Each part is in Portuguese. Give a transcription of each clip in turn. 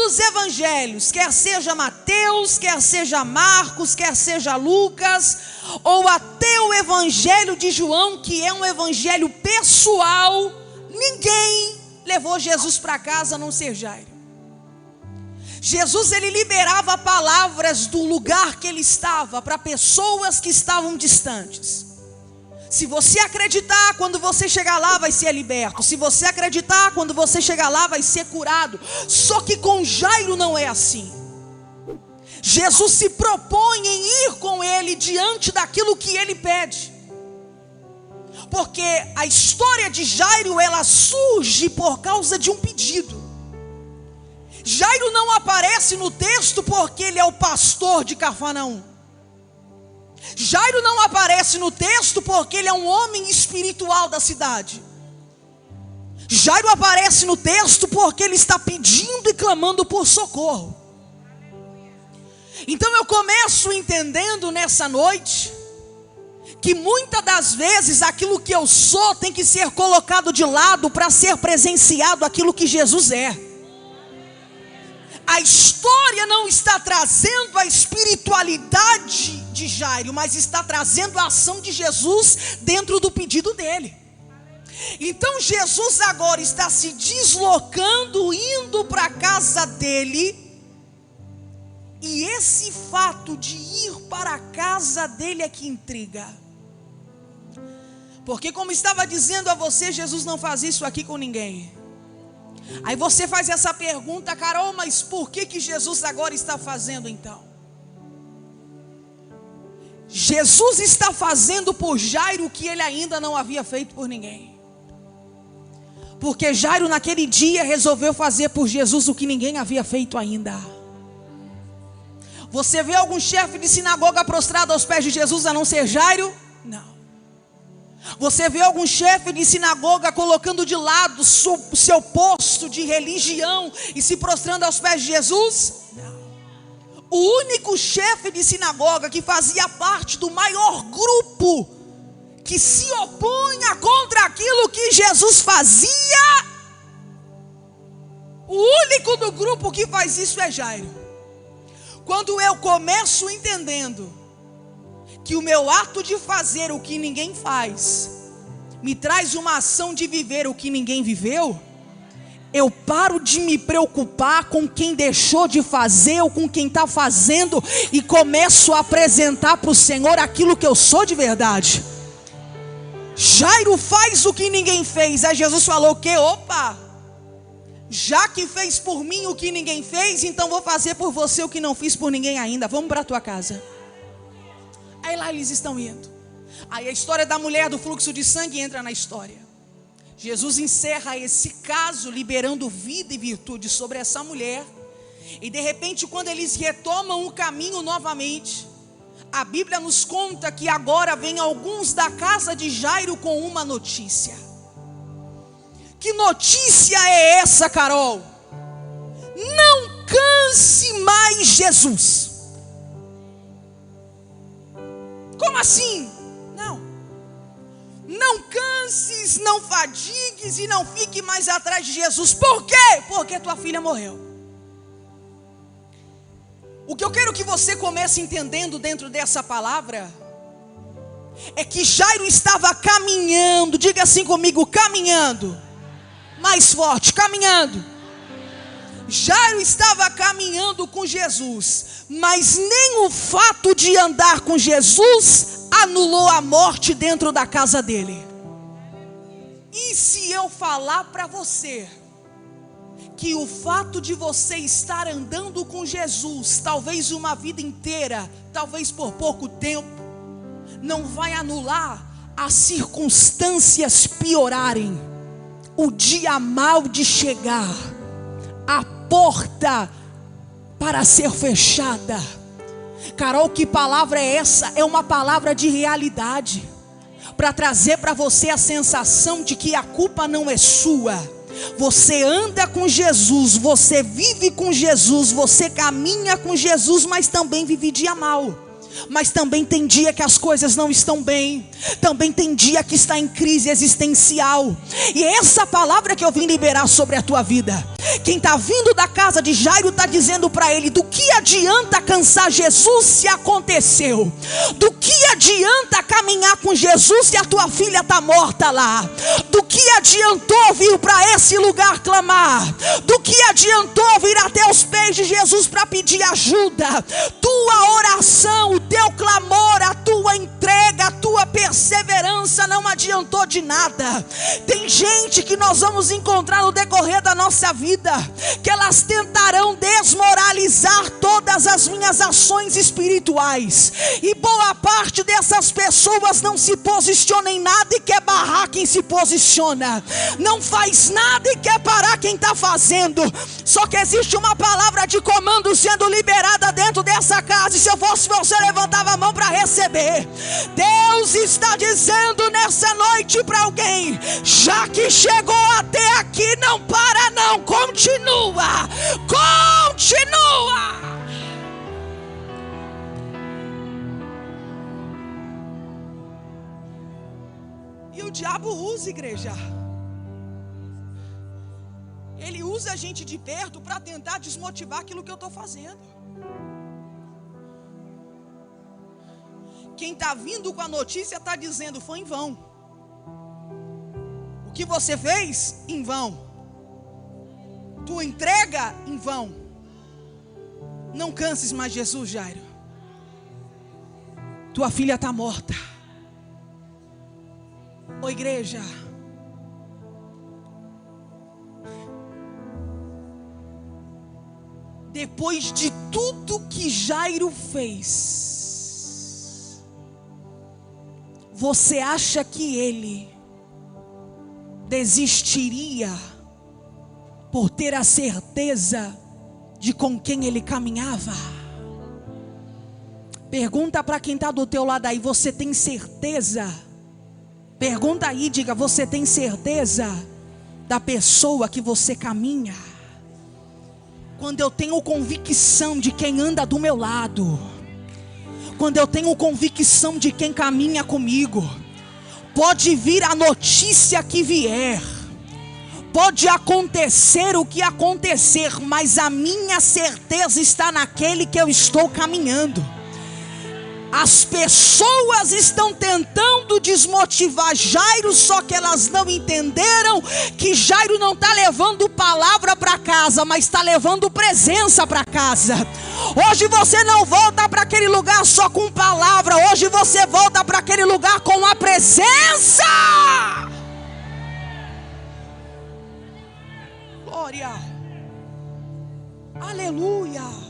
dos evangelhos, quer seja Mateus, quer seja Marcos, quer seja Lucas, ou até o evangelho de João, que é um evangelho pessoal, ninguém levou Jesus para casa a não ser Jairo. Jesus, ele liberava palavras do lugar que ele estava para pessoas que estavam distantes. Se você acreditar, quando você chegar lá vai ser liberto. Se você acreditar, quando você chegar lá vai ser curado. Só que com Jairo não é assim. Jesus se propõe em ir com ele diante daquilo que ele pede. Porque a história de Jairo, ela surge por causa de um pedido. Jairo não aparece no texto porque ele é o pastor de Cafarnaum. Jairo não aparece no texto porque ele é um homem espiritual da cidade. Jairo aparece no texto porque ele está pedindo e clamando por socorro. Então eu começo entendendo nessa noite que muitas das vezes aquilo que eu sou tem que ser colocado de lado para ser presenciado aquilo que Jesus é. A história não está trazendo a espiritualidade de Jairo, mas está trazendo a ação de Jesus dentro do pedido dele. Então Jesus agora está se deslocando, indo para a casa dele. E esse fato de ir para a casa dele é que intriga. Porque como estava dizendo a você, Jesus não faz isso aqui com ninguém. Aí você faz essa pergunta: Carol, mas por que Jesus agora está fazendo então? Jesus está fazendo por Jairo o que ele ainda não havia feito por ninguém. Porque Jairo naquele dia resolveu fazer por Jesus o que ninguém havia feito ainda. Você vê algum chefe de sinagoga prostrado aos pés de Jesus a não ser Jairo? Não. Você vê algum chefe de sinagoga colocando de lado o seu posto de religião e se prostrando aos pés de Jesus? Não. O único chefe de sinagoga que fazia parte do maior grupo que se opunha contra aquilo que Jesus fazia, o único do grupo que faz isso é Jairo. Quando eu começo entendendo que o meu ato de fazer o que ninguém faz me traz uma ação de viver o que ninguém viveu, eu paro de me preocupar com quem deixou de fazer ou com quem está fazendo e começo a apresentar para o Senhor aquilo que eu sou de verdade. Jairo faz o que ninguém fez. Aí Jesus falou o quê? Opa! Já que fez por mim o que ninguém fez, então vou fazer por você o que não fiz por ninguém ainda. Vamos para a tua casa. Aí lá eles estão indo. Aí a história da mulher do fluxo de sangue entra na história. Jesus encerra esse caso liberando vida e virtude sobre essa mulher. E de repente, quando eles retomam o caminho novamente, a Bíblia nos conta que agora vem alguns da casa de Jairo com uma notícia. Que notícia é essa, Carol? Não canse mais Jesus. Como assim? Não canses, não fadigues e não fique mais atrás de Jesus. Por quê? Porque tua filha morreu. O que eu quero que você comece entendendo dentro dessa palavra é que Jairo estava caminhando. Diga assim comigo: caminhando. Mais forte, caminhando. Jairo estava caminhando com Jesus, mas nem o fato de andar com Jesus anulou a morte dentro da casa dele. E se eu falar para você que o fato de você estar andando com Jesus, talvez uma vida inteira, talvez por pouco tempo, não vai anular as circunstâncias piorarem, o dia mal de chegar, a porta para ser fechada. Carol, que palavra é essa? É uma palavra de realidade, para trazer para você a sensação de que a culpa não é sua. Você anda com Jesus, você vive com Jesus, você caminha com Jesus, mas também vive dia mal. Mas também tem dia que as coisas não estão bem. Também tem dia que está em crise existencial. E é essa palavra que eu vim liberar sobre a tua vida. Quem está vindo da casa de Jairo está dizendo para ele: do que adianta cansar Jesus se aconteceu? Do que adianta caminhar com Jesus se a tua filha está morta lá? Do que adiantou vir para esse lugar clamar? Do que adiantou vir até os pés de Jesus para pedir ajuda? Tua oração, o teu clamor, a tua entrega, a tua perseverança não adiantou de nada. Tem gente que nós vamos encontrar no decorrer da nossa vida, que elas tentarão desmoralizar todas as minhas ações espirituais, e boa parte dessas pessoas não se posiciona em nada e quer barrar quem se posiciona, não faz nada e quer parar quem está fazendo. Só que existe uma palavra de comando sendo liberada dentro dessa casa, e se eu fosse você, levantava a mão para receber. Deus está dizendo nessa noite para alguém: já que chegou até aqui, não para não, continua, continua. E o diabo usa, igreja, ele usa a gente de perto para tentar desmotivar aquilo que eu estou fazendo. Quem está vindo com a notícia está dizendo: foi em vão. O que você fez? Em vão. Tua entrega? Em vão. Não canses mais Jesus, Jairo. Tua filha está morta. Ô igreja, depois de tudo que Jairo fez, você acha que ele desistiria por ter a certeza de com quem ele caminhava? Pergunta para quem está do teu lado aí: você tem certeza? Pergunta aí, diga: você tem certeza da pessoa que você caminha? Quando eu tenho convicção de quem anda do meu lado, quando eu tenho convicção de quem caminha comigo, pode vir a notícia que vier, pode acontecer o que acontecer, mas a minha certeza está naquele que eu estou caminhando. As pessoas estão tentando desmotivar Jairo, só que elas não entenderam que Jairo não está levando palavra para casa, mas está levando presença para casa. Hoje você não volta para aquele lugar só com palavra, hoje você volta para aquele lugar com a presença. Glória, aleluia.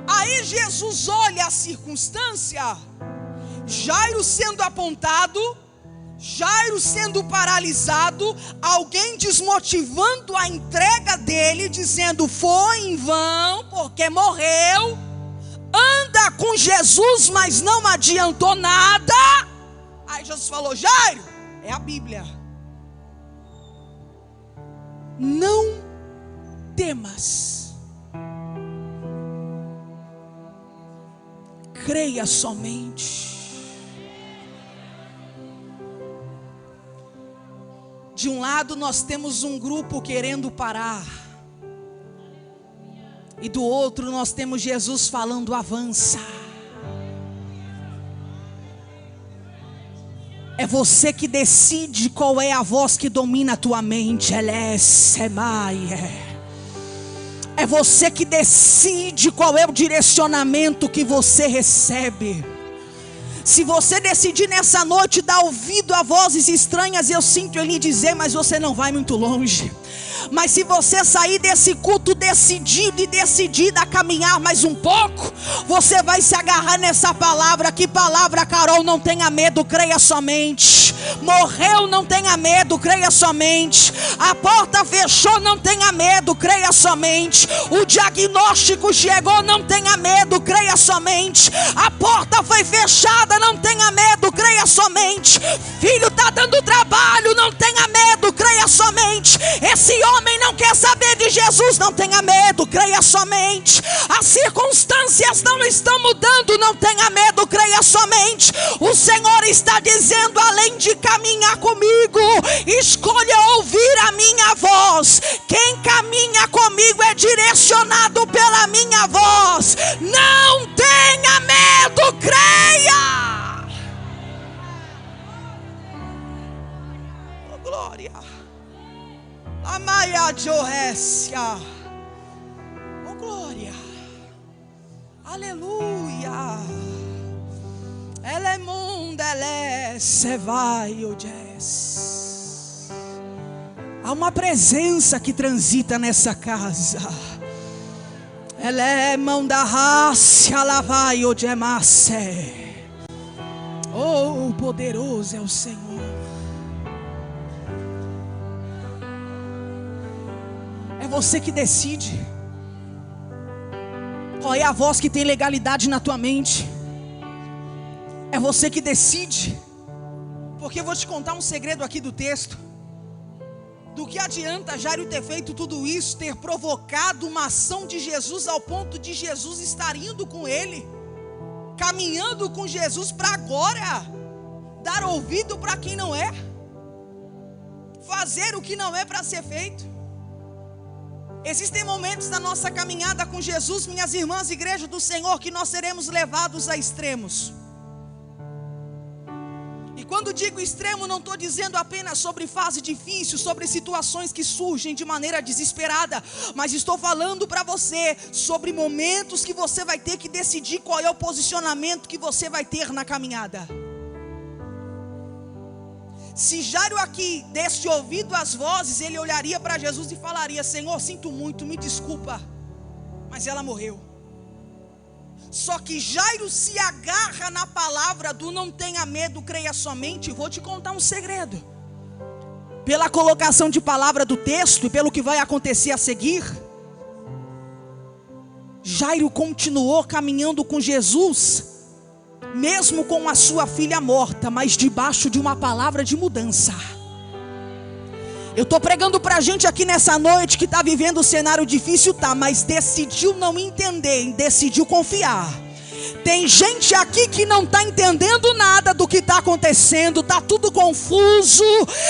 Aí Jesus olha a circunstância, Jairo sendo apontado, Jairo sendo paralisado, alguém desmotivando a entrega dele, dizendo: foi em vão, porque morreu. Anda com Jesus, mas não adiantou nada. Aí Jesus falou: Jairo, é a Bíblia, não temas, creia somente. De um lado nós temos um grupo querendo parar, e do outro nós temos Jesus falando: avança. É você que decide qual é a voz que domina a tua mente. É você que decide qual é o direcionamento que você recebe. Se você decidir nessa noite dar ouvido a vozes estranhas, eu sinto em lhe dizer, mas você não vai muito longe. Mas se você sair desse culto decidido e decidida a caminhar mais um pouco, você vai se agarrar nessa palavra. Que palavra, Carol? Não tenha medo, creia somente. Morreu, não tenha medo, creia somente. A porta fechou, não tenha medo, creia somente. O diagnóstico chegou, não tenha medo, creia somente. A porta foi fechada, não tenha medo, creia somente. Filho está dando trabalho, não tenha medo, creia somente. Esse homem não quer saber de Jesus, não tenha medo, creia somente. As circunstâncias não estão mudando, não tenha medo, creia somente. O Senhor está dizendo: além de caminhar comigo, escolha ouvir a minha voz. Quem caminha comigo é direcionado pela minha voz. Não tenha medo, creia. Oh, glória. Amaya Joécia. Oh, glória. Aleluia. Ela é munda, ela é vai o jazz. Há uma presença que transita nessa casa. Ela é mão da raça, ela vai o gemasse. Oh, poderoso é o Senhor. É você que decide qual é a voz que tem legalidade na tua mente. É você que decide. Porque eu vou te contar um segredo aqui do texto. Do que adianta Jairo ter feito tudo isso, ter provocado uma ação de Jesus ao ponto de Jesus estar indo com ele, caminhando com Jesus, para agora dar ouvido para quem não é, fazer o que não é para ser feito. Existem momentos na nossa caminhada com Jesus, minhas irmãs, igreja do Senhor, que nós seremos levados a extremos. E quando digo extremo, não estou dizendo apenas sobre fase difícil, sobre situações que surgem de maneira desesperada, mas estou falando para você sobre momentos que você vai ter que decidir qual é o posicionamento que você vai ter na caminhada. Se Jairo aqui desse ouvido às vozes, ele olharia para Jesus e falaria: Senhor, sinto muito, me desculpa, mas ela morreu. Só que Jairo se agarra na palavra do não tenha medo, creia somente. Vou te contar um segredo. Pela colocação de palavra do texto e pelo que vai acontecer a seguir, Jairo continuou caminhando com Jesus, mesmo com a sua filha morta, mas debaixo de uma palavra de mudança. Eu estou pregando para a gente aqui nessa noite que está vivendo um cenário difícil, mas decidiu não entender e decidiu confiar. Tem gente aqui que não está entendendo nada do que está acontecendo, está tudo confuso,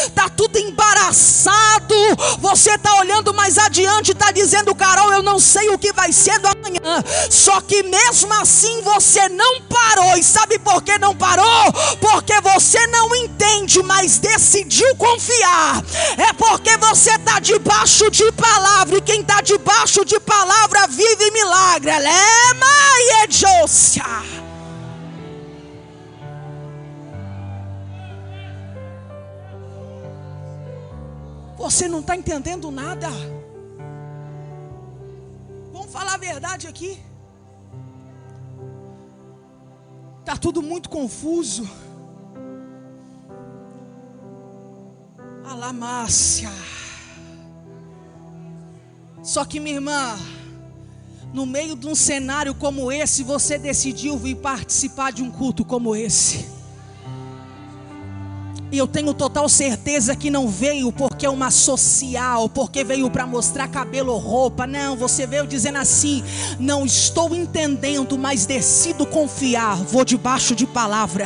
está tudo embaraçado. Você está olhando mais adiante, está dizendo: Carol, eu não sei o que vai ser do amanhã. Só que mesmo assim você não parou. E sabe por que não parou? Porque você não entende, mas decidiu confiar. É porque você está debaixo de palavra, e quem está debaixo de palavra vive milagre. Lema e Edjócia. Você não está entendendo nada. Vamos falar a verdade aqui. Está tudo muito confuso. Alamácia. Só que, minha irmã, no meio de um cenário como esse, você decidiu vir participar de um culto como esse. E eu tenho total certeza que não veio porque é uma social, porque veio para mostrar cabelo ou roupa. Não, você veio dizendo assim: não estou entendendo, mas decido confiar, vou debaixo de palavra.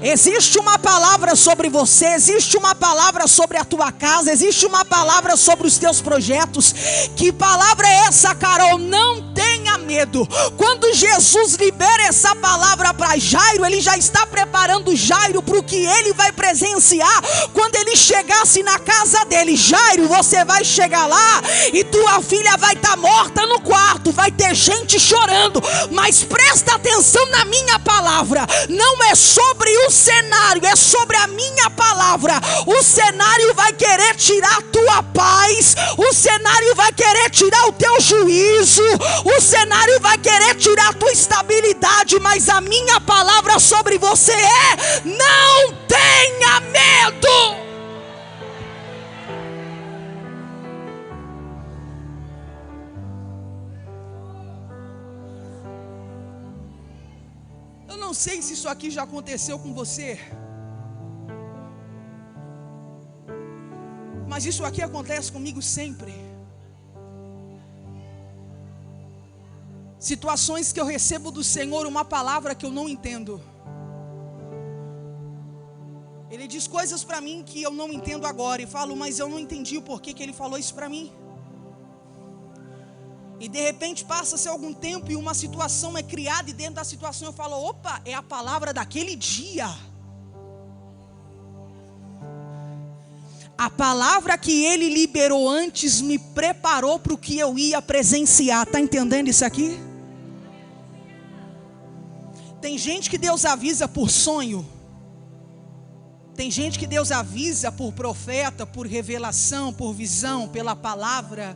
Existe uma palavra sobre você, existe uma palavra sobre a tua casa, existe uma palavra sobre os teus projetos. Que palavra é essa, Carol? Não tenha medo. Quando Jesus libera essa palavra para Jairo, ele já está preparando Jairo para o que ele vai presenciar quando ele chegasse na casa dele. Jairo, você vai chegar lá e tua filha vai estar morta no quarto, vai ter gente chorando, mas presta atenção na minha palavra. Não é sobre o cenário, é sobre a minha palavra. O cenário vai querer tirar a tua paz, o cenário vai querer tirar o teu juízo, o cenário vai querer tirar a tua estabilidade, mas a minha palavra sobre você é: não tenha medo. Eu não sei se isso aqui já aconteceu com você, Mas isso aqui acontece comigo sempre. Situações que eu recebo do Senhor uma palavra que eu não entendo. Ele diz coisas para mim que eu não entendo agora. E falo, mas eu não entendi o porquê que Ele falou isso para mim. E de repente passa-se algum tempo e uma situação é criada. E dentro da situação eu falo, opa, é a palavra daquele dia. A palavra que Ele liberou antes me preparou para o que eu ia presenciar. Está entendendo isso aqui? Tem gente que Deus avisa por sonho. Tem gente que Deus avisa por profeta, por revelação, por visão, pela palavra.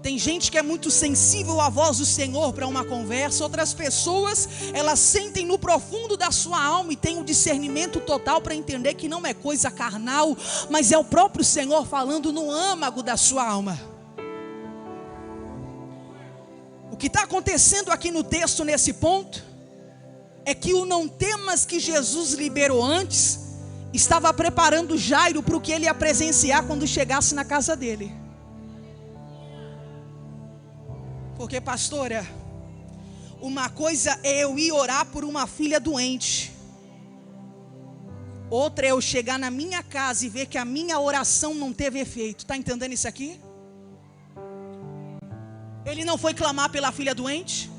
Tem gente que é muito sensível à voz do Senhor para uma conversa. Outras pessoas, elas sentem no profundo da sua alma e têm um discernimento total para entender que não é coisa carnal, mas é o próprio Senhor falando no âmago da sua alma. O que está acontecendo aqui no texto nesse ponto é que o não temas que Jesus liberou antes estava preparando Jairo para o que ele ia presenciar quando chegasse na casa dele. Porque, pastora, uma coisa é eu ir orar por uma filha doente. Outra é eu chegar na minha casa e ver que a minha oração não teve efeito. Está entendendo isso aqui? Ele não foi clamar pela filha doente.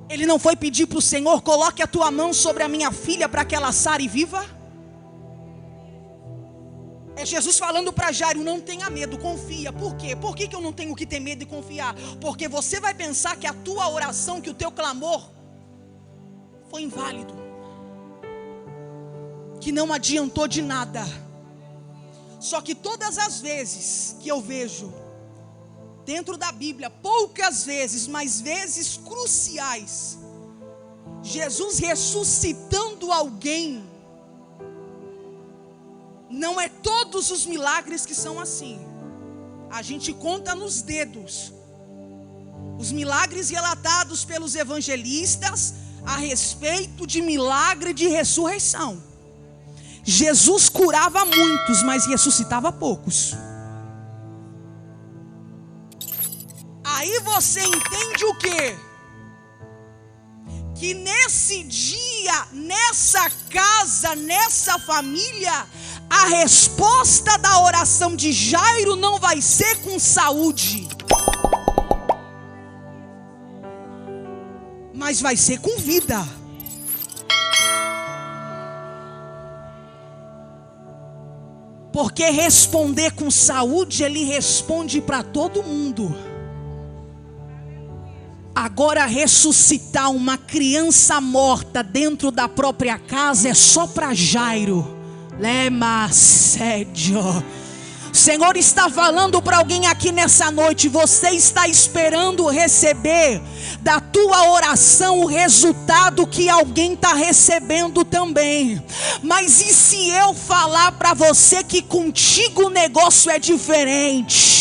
Ele não foi pedir para o Senhor, coloque a tua mão sobre a minha filha para que ela sare viva. É Jesus falando para Jairo, não tenha medo, confia. Por quê? Por que eu não tenho que ter medo e confiar? Porque você vai pensar que a tua oração, que o teu clamor foi inválido, que não adiantou de nada. Só que todas as vezes que eu vejo dentro da Bíblia, poucas vezes, mas vezes cruciais, Jesus ressuscitando alguém, não é todos os milagres que são assim. A gente conta nos dedos os milagres relatados pelos evangelistas a respeito de milagre de ressurreição. Jesus curava muitos, mas ressuscitava poucos. Aí você entende o quê? Que nesse dia, nessa casa, nessa família, a resposta da oração de Jairo não vai ser com saúde, mas vai ser com vida. Porque responder com saúde, Ele responde para todo mundo. Agora ressuscitar uma criança morta dentro da própria casa é só para Jairo. Lema sédio. O Senhor está falando para alguém aqui nessa noite. Você está esperando receber da tua oração o resultado que alguém está recebendo também. Mas e se eu falar para você que contigo o negócio é diferente?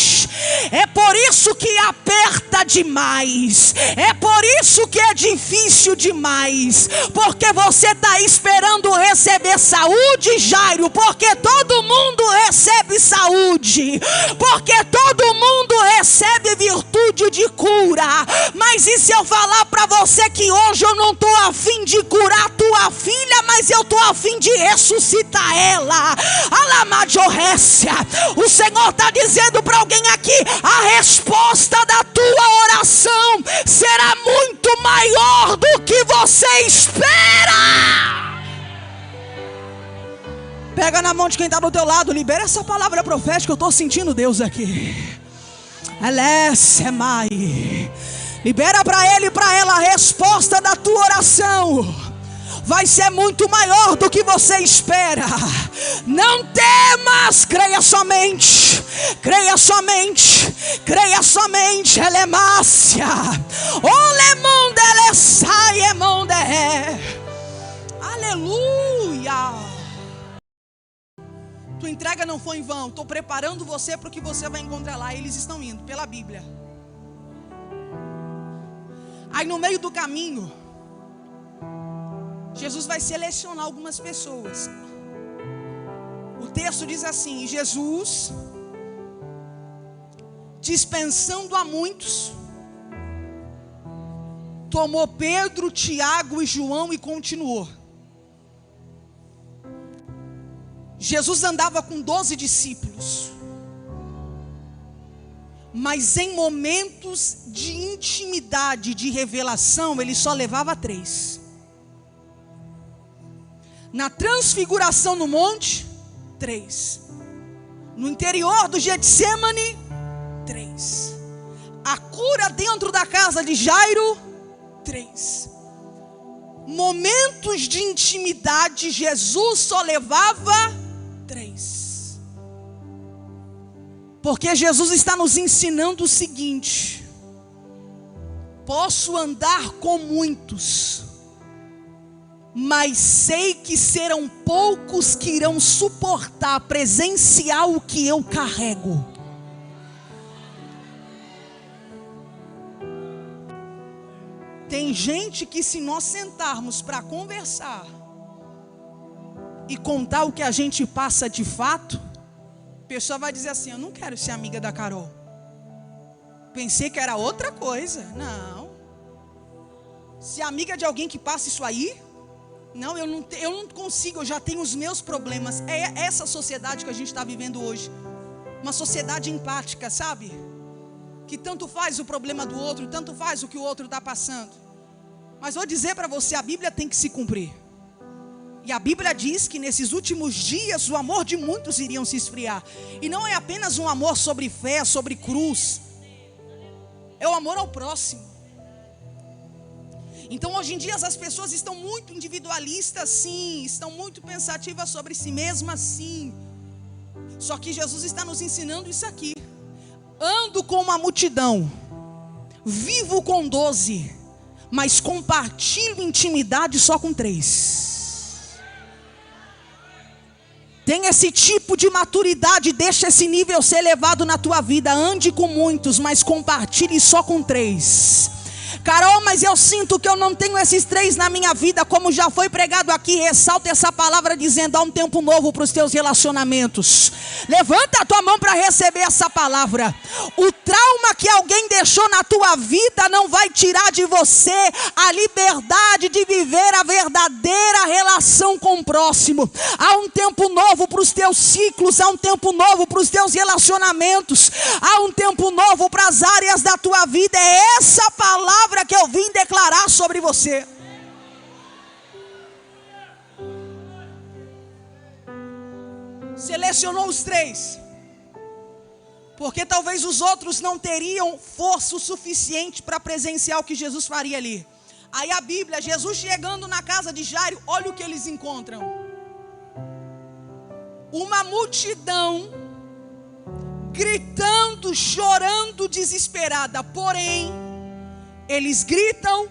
É por isso que aperta demais. É por isso que é difícil demais. Porque você está esperando receber saúde, Jairo. Porque todo mundo recebe saúde. Porque todo mundo recebe virtude de cura. Mas e se eu falar para você que hoje eu não estou a fim de curar tua filha, mas eu estou a fim de ressuscitar ela? Alamadjorrécia. O Senhor está dizendo para alguém aqui: a resposta da tua oração será muito maior do que você espera. Pega na mão de quem está do teu lado, libera essa palavra profética. Eu estou sentindo Deus aqui. Elesemai. Libera para ele e para ela a resposta da tua oração. Vai ser muito maior do que você espera. Não temas, creia somente. Creia somente. Creia somente. Elemácia. Olemonde elessai emonde. Aleluia. Tua entrega não foi em vão. Estou preparando você para o que você vai encontrar lá. Eles estão indo pela Bíblia. Aí no meio do caminho, Jesus vai selecionar algumas pessoas. O texto diz assim: Jesus, dispensando a muitos, tomou Pedro, Tiago e João e continuou. Jesus andava com 12 discípulos, mas em momentos de intimidade, de revelação, ele só levava 3. Na transfiguração no monte, 3. No interior do Getsemane, 3. A cura dentro da casa de Jairo, 3. Momentos de intimidade, Jesus só levava 3. Porque Jesus está nos ensinando o seguinte: posso andar com muitos, mas sei que serão poucos que irão suportar, presenciar o que eu carrego. Tem gente que, se nós sentarmos para conversar e contar o que a gente passa de fato, a pessoa vai dizer assim: eu não quero ser amiga da Carol. Pensei que era outra coisa. Não. Se é amiga de alguém que passa isso aí, não, eu não consigo, eu já tenho os meus problemas. É essa sociedade que a gente está vivendo hoje. Uma sociedade empática, sabe? Que tanto faz o problema do outro, tanto faz o que o outro está passando. Mas vou dizer para você, a Bíblia tem que se cumprir. E a Bíblia diz que nesses últimos dias o amor de muitos iriam se esfriar. E não é apenas um amor sobre fé, sobre cruz. É o amor ao próximo. Então hoje em dia as pessoas estão muito individualistas, sim. Estão muito pensativas sobre si mesmas, sim. Só que Jesus está nos ensinando isso aqui: ando com uma multidão, vivo com 12, mas compartilho intimidade só com 3. Tem esse tipo de maturidade, deixa esse nível ser elevado na tua vida. Ande com muitos, mas compartilhe só com 3. Carol, mas eu sinto que eu não tenho esses 3 na minha vida. Como já foi pregado aqui, ressalta essa palavra dizendo: há um tempo novo para os teus relacionamentos. Levanta a tua mão para receber essa palavra. O trauma que alguém deixou na tua vida não vai tirar de você a liberdade de viver a verdadeira relação com o próximo. Há um tempo novo para os teus ciclos, há um tempo novo para os teus relacionamentos, há um tempo novo para as áreas da tua vida. É essa palavra que eu vim declarar sobre você. Selecionou os 3, porque talvez os outros não teriam força o suficiente para presenciar o que Jesus faria ali. Aí a Bíblia, Jesus chegando na casa de Jairo, olha o que eles encontram: uma multidão gritando, chorando, desesperada. Porém, eles gritam,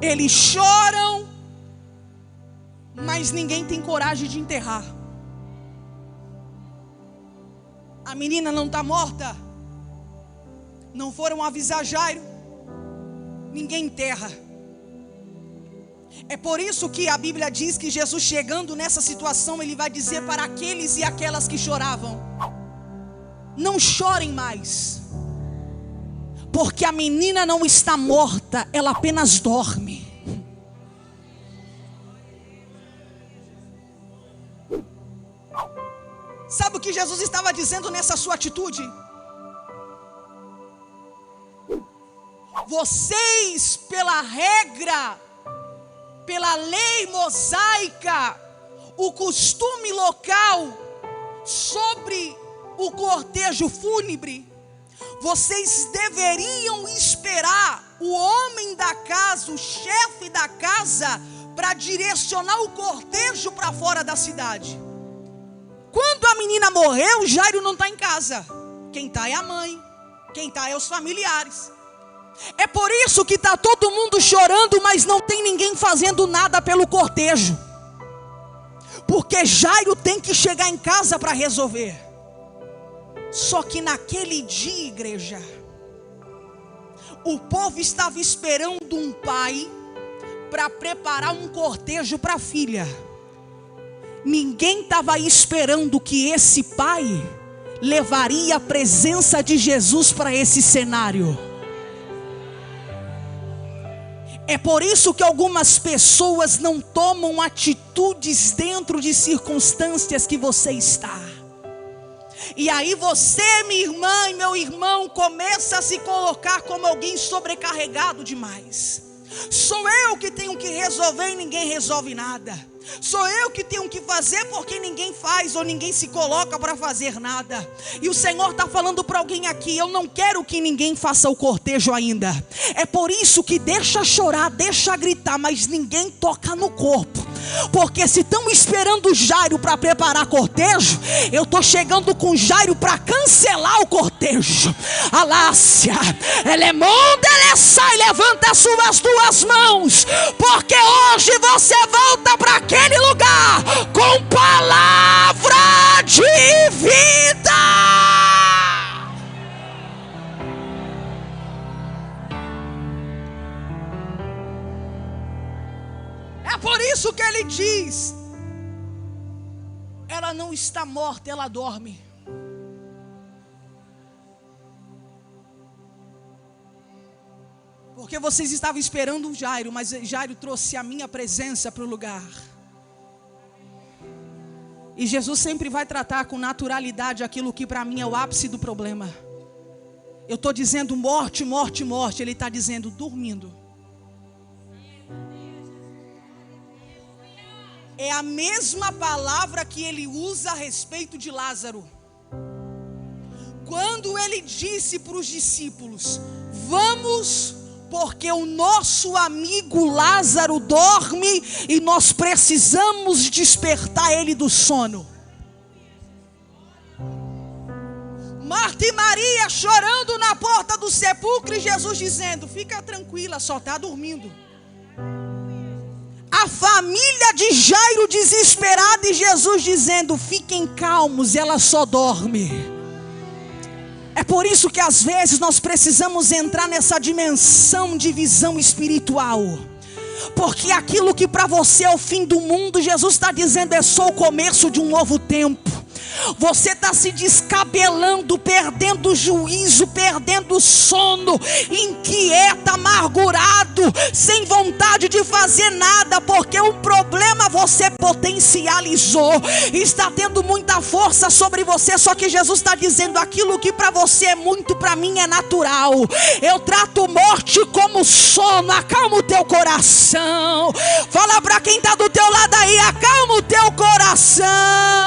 eles choram, mas ninguém tem coragem de enterrar. A menina não está morta. Não foram avisar Jairo. Ninguém enterra. É por isso que a Bíblia diz que Jesus, chegando nessa situação, ele vai dizer para aqueles e aquelas que choravam: não chorem mais, porque a menina não está morta, ela apenas dorme. Sabe o que Jesus estava dizendo nessa sua atitude? Vocês, pela regra, pela lei mosaica, o costume local sobre o cortejo fúnebre, vocês deveriam esperar o homem da casa, o chefe da casa, para direcionar o cortejo para fora da cidade. Quando a menina morreu, Jairo não está em casa. Quem está é a mãe, quem está é os familiares. É por isso que está todo mundo chorando, mas não tem ninguém fazendo nada pelo cortejo. Porque Jairo tem que chegar em casa para resolver. Só que naquele dia, igreja, o povo estava esperando um pai para preparar um cortejo para a filha. Ninguém estava esperando que esse pai levaria a presença de Jesus para esse cenário. É por isso que algumas pessoas não tomam atitudes dentro de circunstâncias que você está. E aí você, minha irmã e meu irmão, começa a se colocar como alguém sobrecarregado demais. Sou eu que tenho que resolver e ninguém resolve nada. Sou eu que tenho que fazer porque ninguém faz ou ninguém se coloca para fazer nada. E o Senhor está falando para alguém aqui: eu não quero que ninguém faça o cortejo ainda. É por isso que deixa chorar, deixa gritar, mas ninguém toca no corpo. Porque se estão esperando o Jairo para preparar cortejo, eu estou chegando com Jairo para cancelar o cortejo. Alácia, sai, levanta as suas duas mãos, porque hoje você volta para aquele lugar com palavra de vida. É por isso que ele diz: ela não está morta, ela dorme. Porque vocês estavam esperando o Jairo, mas Jairo trouxe a minha presença para o lugar. E Jesus sempre vai tratar com naturalidade aquilo que para mim é o ápice do problema. Eu estou dizendo morte, morte, morte. Ele está dizendo dormindo. É a mesma palavra que ele usa a respeito de Lázaro. Quando ele disse para os discípulos: vamos, porque o nosso amigo Lázaro dorme e nós precisamos despertar ele do sono. Marta e Maria chorando na porta do sepulcro e Jesus dizendo: fica tranquila, só está dormindo. A família de Jairo desesperada e Jesus dizendo: fiquem calmos, ela só dorme. É por isso que às vezes nós precisamos entrar nessa dimensão de visão espiritual. Porque aquilo que para você é o fim do mundo, Jesus está dizendo é só o começo de um novo tempo. Você está se descabelando, perdendo o juízo, perdendo o sono, inquieta, amargurado, sem vontade de fazer nada, porque um problema você potencializou, está tendo muita força sobre você. Só que Jesus está dizendo: aquilo que para você é muito, para mim é natural. Eu trato morte como sono. Acalma o teu coração. Fala para quem está do teu lado aí: acalma o teu coração.